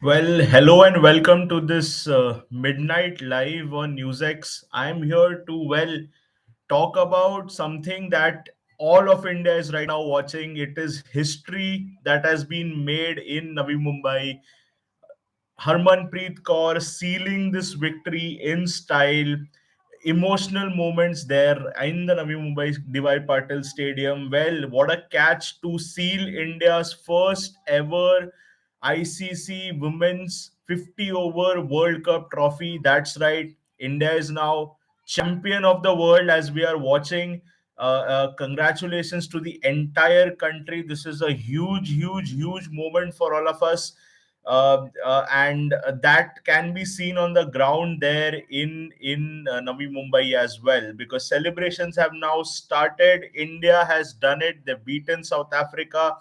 Well, hello and welcome to this midnight live on NewsX. I'm here to talk about something that all of India is right now watching. It is history that has been made in Navi Mumbai. Harmanpreet Kaur sealing this victory in style. Emotional moments there in the Navi Mumbai Divai Patil Stadium. Well, what a catch to seal India's first ever ICC Women's 50 over World Cup trophy. That's right. India is now champion of the world as we are watching. Congratulations to the entire country. This is a huge moment for all of us. And that can be seen on the ground there in Navi Mumbai as well, because celebrations have now started. India has done it. They've beaten South Africa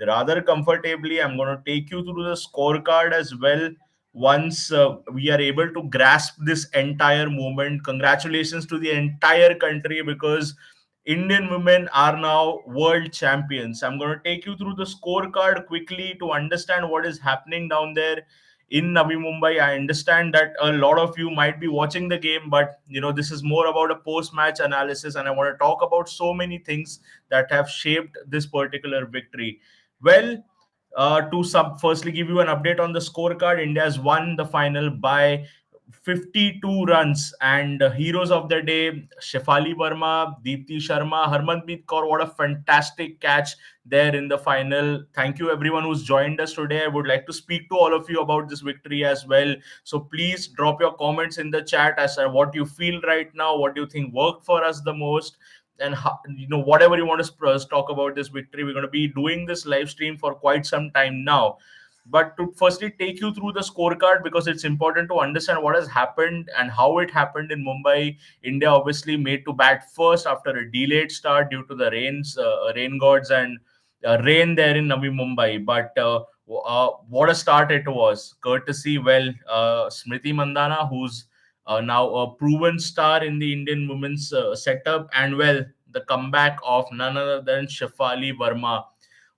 rather comfortably. I'm going to take you through the scorecard as well once we are able to grasp this entire moment. Congratulations to the entire country, because Indian women are now world champions. I'm going to take you through the scorecard quickly to understand what is happening down there in Navi Mumbai. I understand that a lot of you might be watching the game, but this is more about a post-match analysis, and I want to talk about so many things that have shaped this particular victory. Well, firstly give you an update on the scorecard. India has won the final by 52 runs, and heroes of the day: Shafali Verma, Deepti Sharma, Harmanpreet Kaur. What a fantastic catch there in the final. Thank you everyone who's joined us today. I would like to speak to all of you about this victory as well. So please drop your comments in the chat as to what you feel right now, what you think worked for us the most, and how, whatever you want to talk about this victory. We're going to be doing this live stream for quite some time now, but to firstly take you through the scorecard, because it's important to understand what has happened and how it happened in Mumbai. India obviously made to bat first after a delayed start due to the rain gods and rain there in Navi Mumbai. But what a start it was, courtesy, Smriti Mandana, who's now a proven star in the Indian women's setup, and the comeback of none other than Shafali Verma.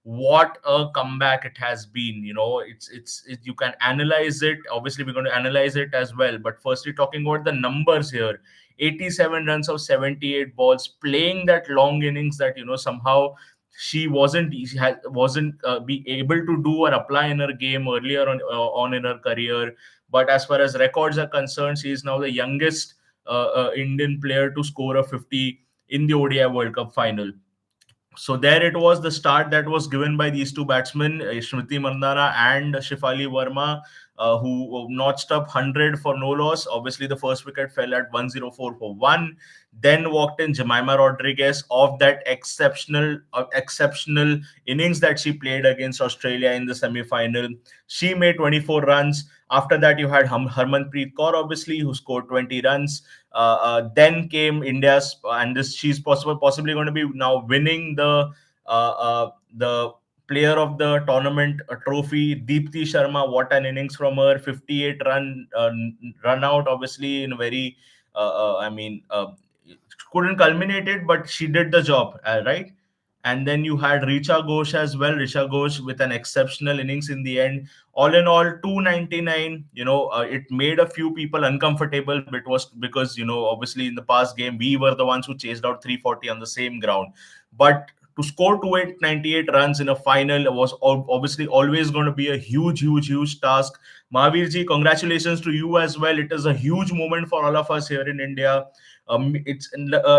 What a comeback it has been. You can analyze it. Obviously we're going to analyze it as well, but firstly talking about the numbers here: 87 runs of 78 balls, playing that long innings that somehow she wasn't be able to do or apply in her game earlier on in her career. But as far as records are concerned, she is now the youngest Indian player to score a 50 in the ODI World Cup final. So there it was, the start that was given by these two batsmen, Smriti Mandana and Shifali Verma, who notched up 100 for no loss. Obviously, the first wicket fell at 104 for one. Then walked in Jemima Rodriguez of that exceptional innings that she played against Australia in the semi-final. She made 24 runs. After that, you had Harmanpreet Kaur, obviously, who scored 20 runs. Then came India's, and this she's possibly going to be now winning the player of the tournament trophy. Deepti Sharma, what an innings from her! 58 run out, obviously in a very couldn't culminate it, but she did the job, right? And then you had Richa Ghosh as well. Richa Ghosh with an exceptional innings in the end. All in all, 299. It made a few people uncomfortable. But it was because obviously in the past game we were the ones who chased out 340 on the same ground. But to score 298 runs in a final was obviously always going to be a huge task. Mahavirji, congratulations to you as well. It is a huge moment for all of us here in India.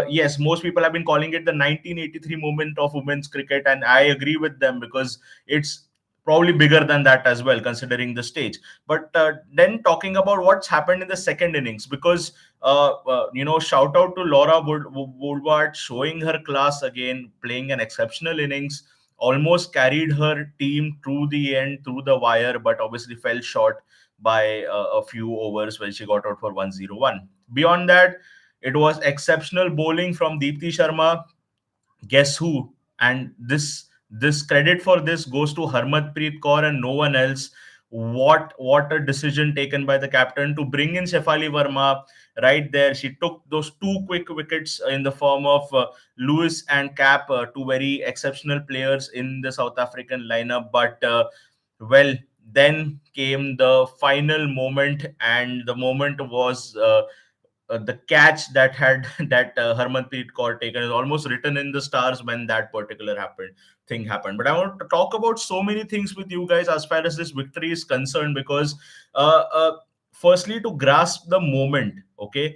Yes, most people have been calling it the 1983 moment of women's cricket, and I agree with them, because it's probably bigger than that as well, considering the stage. But then talking about what's happened in the second innings, because shout out to Laura Woodward, showing her class again, playing an exceptional innings, almost carried her team through the end, through the wire, but obviously fell short by a few overs when she got out for 101. Beyond that, it was exceptional bowling from Deepti Sharma. Guess who? And this credit for this goes to Harmanpreet Kaur and no one else. What a decision taken by the captain to bring in Shefali Verma right there. She took those two quick wickets in the form of Lewis and Cap, two very exceptional players in the South African lineup. But well, then came the final moment, and the moment was the catch that had that Harmanpreet Kaur taken is almost written in the stars when that particular thing happened. But I want to talk about so many things with you guys as far as this victory is concerned, because uh, uh, firstly, to grasp the moment, okay,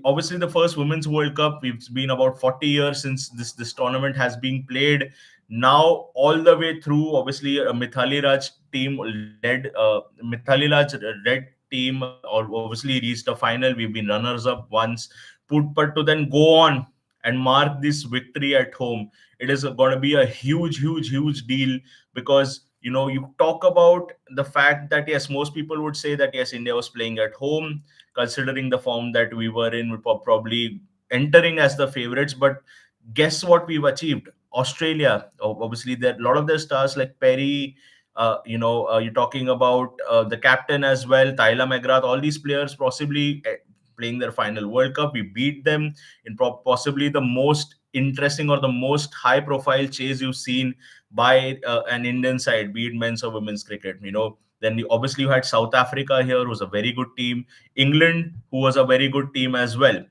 obviously the first women's World Cup. It's been about 40 years since this tournament has been played. Now all the way through, obviously a Mithali Raj team led Mithali Raj led team obviously reached the final. We've been runners up once, but to then go on and mark this victory at home, it is going to be a huge deal, because you talk about the fact that yes, most people would say that yes, India was playing at home, considering the form that we were in, we were probably entering as the favorites. But guess what we've achieved? Australia, obviously, there a lot of their stars like Perry. You're talking about the captain as well, Tyler McGrath. All these players possibly playing their final World Cup. We beat them in possibly the most interesting or the most high-profile chase you've seen by an Indian side, be it men's or women's cricket. Then obviously you had South Africa here, who's a very good team. England, who was a very good team as well.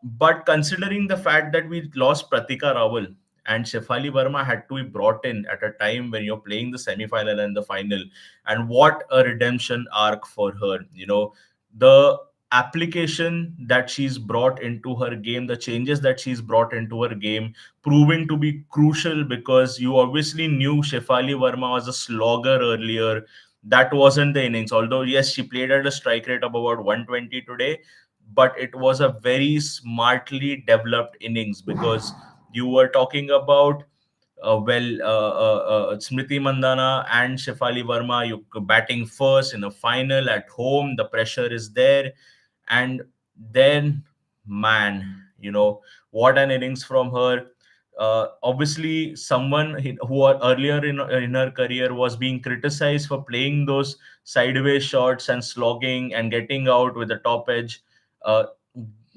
But considering the fact that we lost Pratika Rawal and Shafali Verma had to be brought in at a time when you're playing the semi-final and the final, and what a redemption arc for her. The application that she's brought into her game, the changes that she's brought into her game, proving to be crucial, because you obviously knew Shefali Verma was a slogger earlier. That wasn't the innings. Although, yes, she played at a strike rate of about 120 today, but it was a very smartly developed innings, because you were talking about Smriti Mandana and Shefali Verma, you batting first in a final at home. The pressure is there, and then, man, what an innings from her. Obviously, someone who earlier in her career was being criticized for playing those sideways shots and slogging and getting out with the top edge. Uh,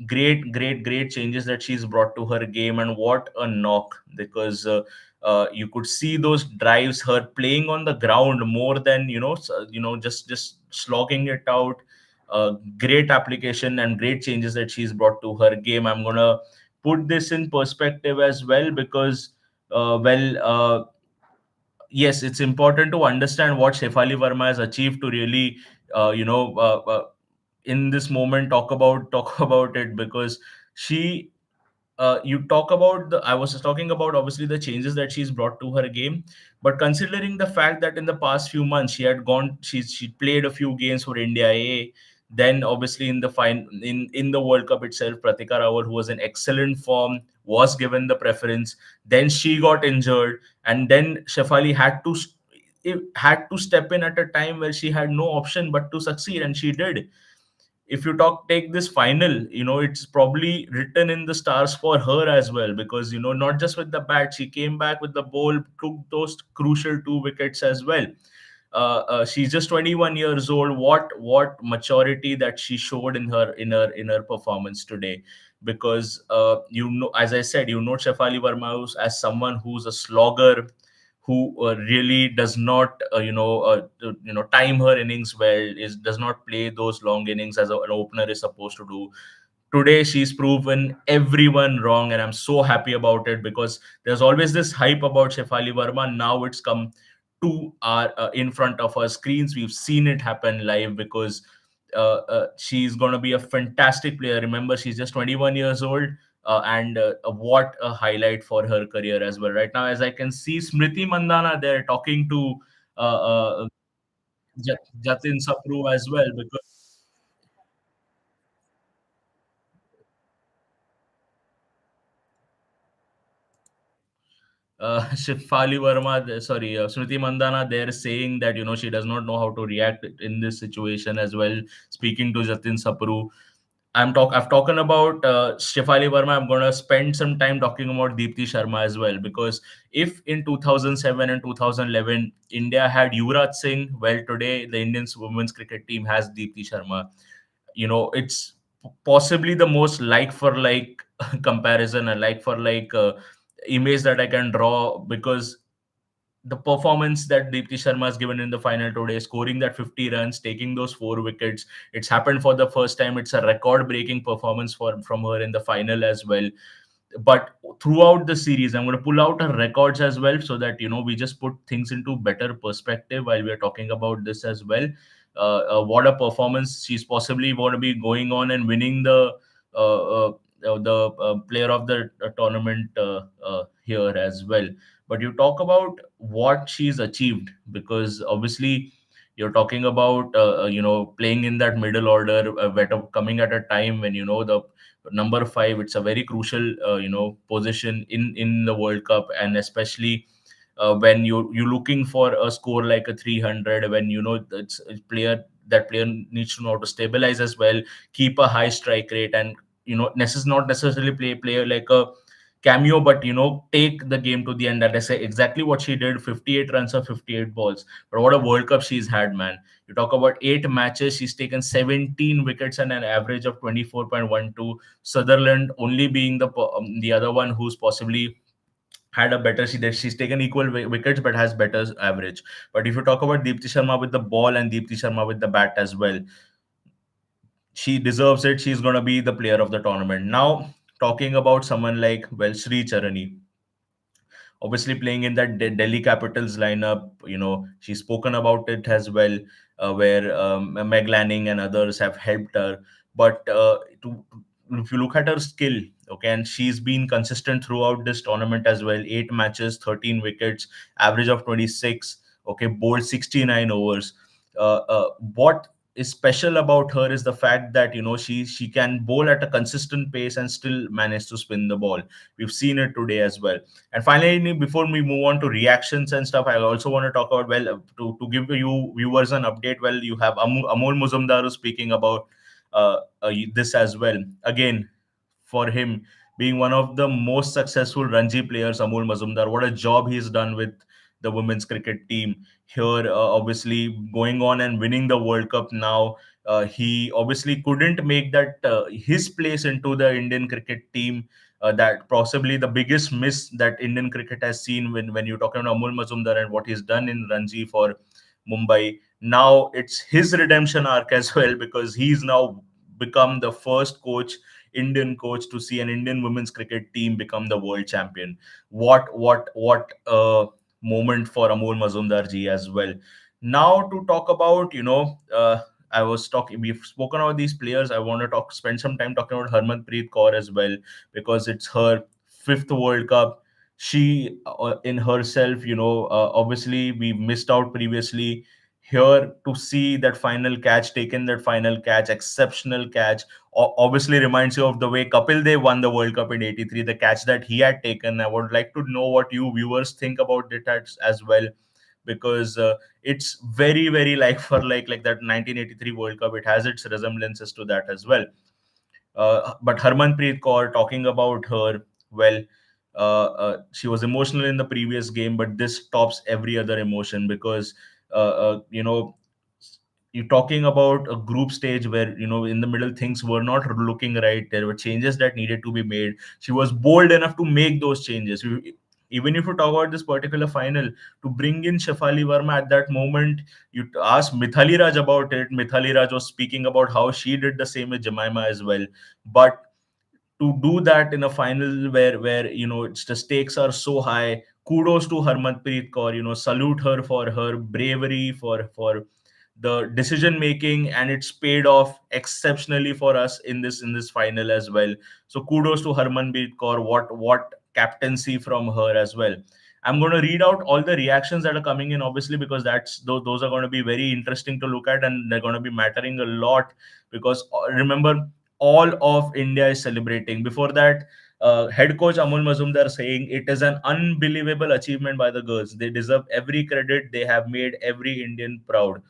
great changes that she's brought to her game, and what a knock, because you could see those drives, her playing on the ground more than just slogging it out. Great application and great changes that she's brought to her game. I'm gonna put this in perspective as well, because yes, it's important to understand what Shefali Verma has achieved to really in this moment talk about it, because she you talk about the I was talking about obviously the changes that she's brought to her game. But considering the fact that in the past few months she played a few games for India A, then obviously in the in the World Cup itself, Pratika Rawal, who was in excellent form, was given the preference. Then she got injured, and then Shefali had to step in at a time where she had no option but to succeed, and she did. If you take this final, it's probably written in the stars for her as well, because not just with the bat, she came back with the ball, took those crucial 2 wickets as well. She's just 21 years old. What maturity that she showed in her performance today, because as I said, Shefali Verma as someone who's a slogger, who really does not time her innings well, is does not play those long innings as an opener is supposed to do. Today she's proven everyone wrong, and I'm so happy about it, because there's always this hype about Shefali Verma. Now it's come to our in front of our screens. We've seen it happen live, because she's going to be a fantastic player. Remember, she's just 21 years old, and what a highlight for her career as well. Right now, as I can see Smriti Mandana there talking to Jatin Sapru as well, because Shifali Verma, sorry, Smriti Mandana, they're saying that she does not know how to react in this situation as well. Speaking to Jatin Sapru, I've talking about Shefali Verma. I'm gonna spend some time talking about Deepti Sharma as well, because if in 2007 and 2011 India had Yuvraj Singh, well, today the Indian women's cricket team has Deepti Sharma. It's possibly the most like for like comparison, and like for like image that I can draw, because the performance that Deepti Sharma has given in the final today, scoring that 50 runs, taking those 4 wickets. It's happened for the first time. It's a record-breaking performance from her in the final as well. But throughout the series, I'm going to pull out her records as well, so that we just put things into better perspective while we are talking about this as well. What a performance! She's possibly going to be going on and winning the player of the tournament here as well. But you talk about what she's achieved, because obviously you're talking about playing in that middle order, coming at a time when the number 5, it's a very crucial position in the World Cup, and especially when you're looking for a score like a 300, when that player needs to know how to stabilize as well, keep a high strike rate, and not necessarily player like a cameo, but take the game to the end. That is exactly what she did. 58 runs of 58 balls. But what a World Cup she's had, man. You talk about 8 matches, she's taken 17 wickets and an average of 24.12. Sutherland only being the other one who's possibly had a better. She's taken equal wickets but has better average. But if you talk about Deepti Sharma with the ball and Deepti Sharma with the bat as well, she deserves it. She's going to be the player of the tournament. Now, talking about someone like, well, Sri Charani, obviously playing in that Delhi Capitals lineup. She's spoken about it as well, where Meg Lanning and others have helped her. But if you look at her skill, okay, and she's been consistent throughout this tournament as well. 8 matches, 13 wickets, average of 26. Okay, bowled 69 overs. What is special about her is the fact that she can bowl at a consistent pace and still manage to spin the ball. We've seen it today as well. And finally, before we move on to reactions and stuff, I also want to talk about, well, to give you viewers an update. Well, you have Amol Muzumdar speaking about this as well. Again, for him being one of the most successful Ranji players, Amol Mazumdar, what a job he's done with the women's cricket team here. Obviously, going on and winning the World Cup now. He obviously couldn't make that his place into the Indian cricket team. That possibly the biggest miss that Indian cricket has seen when you're talking about Amol Mazumdar and what he's done in Ranji for Mumbai. Now it's his redemption arc as well, because he's now become the first Indian coach to see an Indian women's cricket team become the world champion. What a moment for Amol Mazumdar ji as well. Now to talk about, we've spoken about these players. I want to spend some time talking about Harmanpreet Kaur as well, because it's her fifth World Cup. She, in herself, obviously we missed out previously. Here to see that final catch, taken that final catch, exceptional catch, obviously reminds you of the way Kapil Dev won the World Cup in '83, the catch that he had taken. I would like to know what you viewers think about it as well, because it's very, very like for like that 1983 World Cup. It has its resemblances to that as well. But Harmanpreet Kaur, talking about her, well, she was emotional in the previous game, but this tops every other emotion, because you're talking about a group stage where in the middle things were not looking right. There were changes that needed to be made. She was bold enough to make those changes. Even if you talk about this particular final, to bring in Shafali Verma at that moment, you ask Mithali Raj about it. Mithali Raj was speaking about how she did the same with Jemima as well. But to do that in a final where it's the stakes are so high, kudos to Harmanpreet Kaur. Salute her for her bravery, for the decision making, and it's paid off exceptionally for us in this final as well. So kudos to Harmanpreet Kaur. What captaincy from her as well. I'm going to read out all the reactions that are coming in, obviously, because those are going to be very interesting to look at, and they're going to be mattering a lot, because remember, all of India is celebrating. Before that, head coach Amol Mazumdar saying it is an unbelievable achievement by the girls. They deserve every credit. They have made every Indian proud.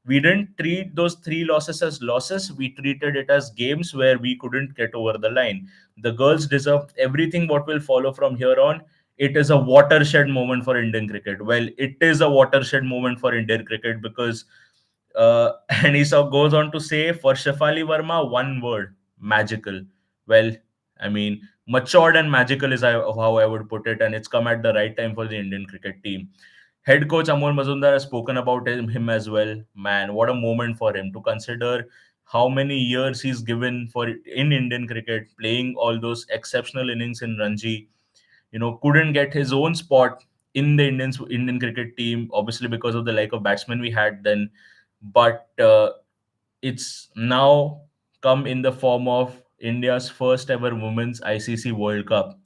We didn't treat those 3 losses as losses. We treated it as games where we couldn't get over the line. The girls deserve everything what will follow from here on. It is a watershed moment for Indian cricket. Well, it is a watershed moment for Indian cricket, because and he goes on to say, for Shafali Verma, one word: magical. Well, I mean, matured and magical is how I would put it, and it's come at the right time for the Indian cricket team. Head coach Amol Mazumdar has spoken about him as well. Man, what a moment for him to consider how many years he's given for in Indian cricket, playing all those exceptional innings in Ranji. Couldn't get his own spot in the Indian cricket team, obviously because of the lack of batsmen we had then. But it's now come in the form of India's first ever women's ICC World Cup,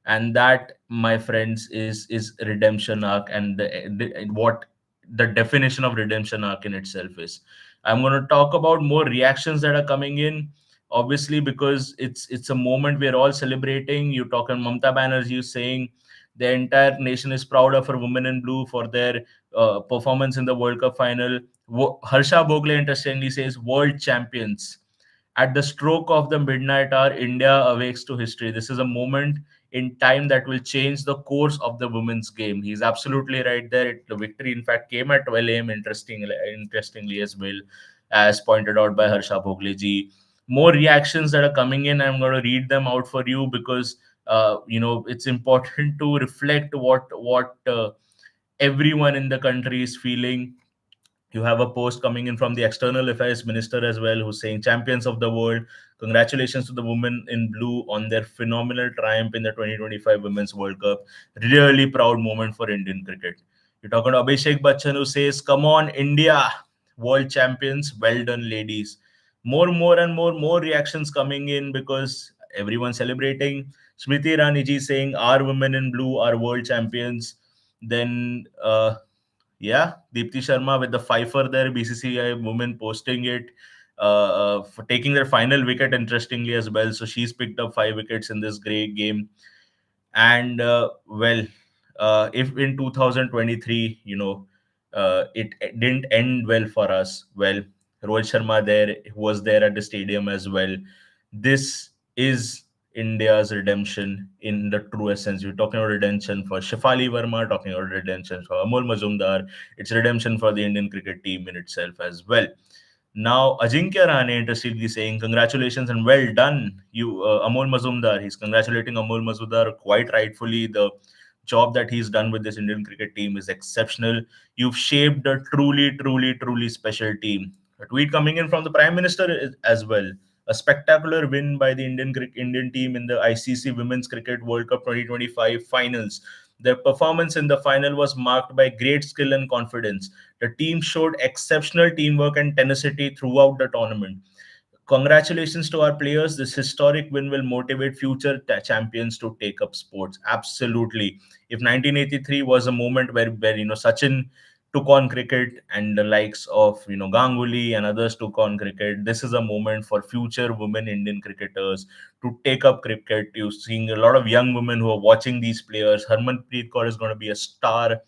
and that, my friends, is redemption arc, and what the definition of redemption arc in itself is. I'm going to talk about more reactions that are coming in, obviously because it's a moment we're all celebrating. You talking Mamta Banerjee saying the entire nation is proud of her women in blue for their performance in the World Cup final. Harsha Bogle interestingly says world champions. At the stroke of the midnight hour, India awakes to history. This is a moment in time that will change the course of the women's game. He's absolutely right there. The victory, in fact, came at 12 a.m. Interestingly as well, as pointed out by Harsha Bhogleji. More reactions that are coming in. I'm going to read them out for you because it's important to reflect what everyone in the country is feeling. You have a post coming in from the external affairs minister as well, who's saying, champions of the world, congratulations to the women in blue on their phenomenal triumph in the 2025 women's world cup. Really proud moment for Indian cricket. You're talking to Abhishek Bachchan, who says, come on India, world champions, well done ladies. More reactions coming in because everyone's celebrating. Smriti Irani ji saying, our women in blue are world champions. Then yeah, Deepti Sharma with the fifer there, BCCI women posting it, for taking their final wicket, interestingly as well. So she's picked up 5 wickets in this great game. And if in 2023, it didn't end well for us. Well, Rohit Sharma there was there at the stadium as well. This is India's redemption in the true essence. We're talking about redemption for Shafali Verma, talking about redemption for Amol Mazumdar. It's redemption for the Indian cricket team in itself as well. Now, Ajinkya Rane interestingly saying, congratulations and well done, you Amol Mazumdar. He's congratulating Amol Mazumdar quite rightfully. The job that he's done with this Indian cricket team is exceptional. You've shaped a truly special team. A tweet coming in from the Prime Minister as well. A spectacular win by the Indian team in the ICC Women's Cricket World Cup 2025 finals. Their performance in the final was marked by great skill and confidence. The team showed exceptional teamwork and tenacity throughout the tournament. Congratulations to our players. This historic win will motivate future champions to take up sports. Absolutely. If 1983 was a moment where Sachin took on cricket and the likes of Ganguly and others took on cricket, this is a moment for future women Indian cricketers to take up cricket. You're seeing a lot of young women who are watching these players. Harmanpreet Kaur is going to be a star,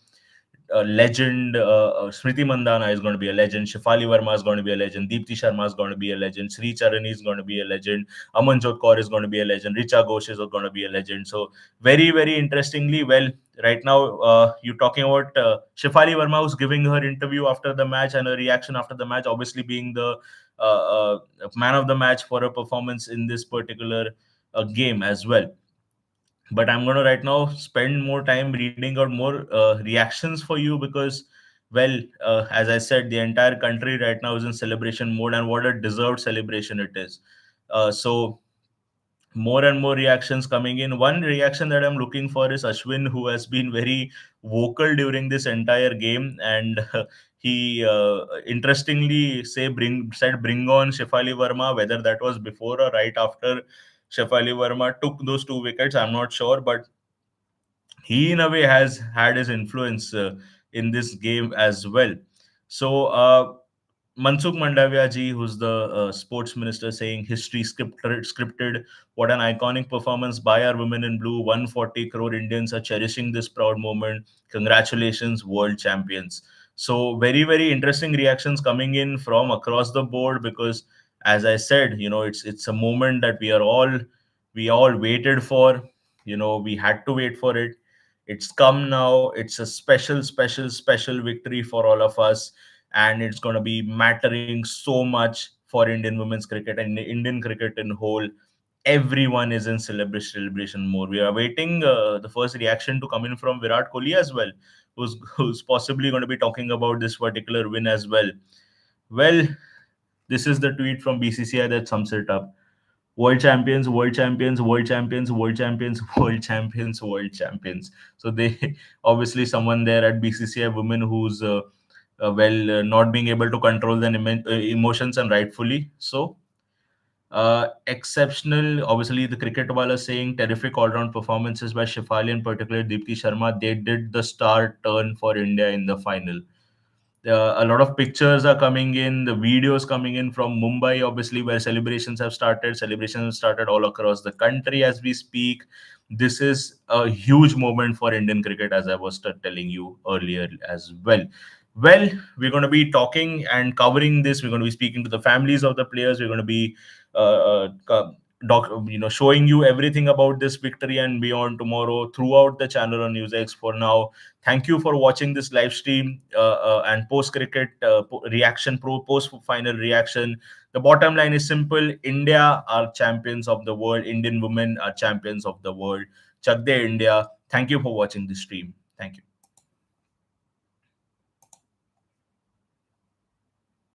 a legend. Smriti Mandana is going to be a legend. Shafali Verma is going to be a legend. Deepti Sharma is going to be a legend. Sri Charani is going to be a legend. Amanjot Kaur is going to be a legend. Richa Ghosh is going to be a legend. So very interestingly, well, right now you're talking about Shafali Verma, who's giving her interview after the match and her reaction after the match, obviously being the man of the match for her performance in this particular game as well. But I'm going to right now spend more time reading out more reactions for you because, well, as I said, the entire country right now is in celebration mode, and what a deserved celebration it is. So more and more reactions coming in. One reaction that I'm looking for is Ashwin, who has been very vocal during this entire game, and he interestingly bring on Shefali Verma. Whether that was before or right after Shefali Verma took those 2 wickets, I'm not sure, but he in a way has had his influence in this game as well. So Mansukh Mandavia ji, who's the sports minister, saying history scripted. What an iconic performance by our women in blue. 140 crore Indians are cherishing this proud moment. Congratulations, world champions. So very interesting reactions coming in from across the board because, as I said, it's a moment that we all waited for. We had to wait for it. It's come now. It's a special victory for all of us, and it's going to be mattering so much for Indian women's cricket and Indian cricket in whole. Everyone is in celebration mode. We are waiting the first reaction to come in from Virat Kohli as well. who's possibly going to be talking about this particular win as well. Well, this is the tweet from BCCI that sums it up. World champions, world champions, world champions, world champions, world champions, world champions. So they obviously someone there at BCCI women who's not being able to control their emotions, and rightfully so. Exceptional, obviously the cricket wala saying terrific all-round performances by Shafali and particularly Deepti Sharma. They did the star turn for India in the final. A lot of pictures are coming in, the videos coming in from Mumbai, obviously, where celebrations have started. Celebrations have started all across the country as we speak. This is a huge moment for Indian cricket, as I was telling you earlier as well. Well, we're going to be talking and covering this. We're going to be speaking to the families of the players. We're going to be showing you everything about this victory and beyond tomorrow throughout the channel on NewsX. For now, thank you for watching this live stream and post cricket reaction, post final reaction. The bottom line is simple: India are champions of the world. Indian women are champions of the world. Chak de India. Thank you for watching this stream. Thank you.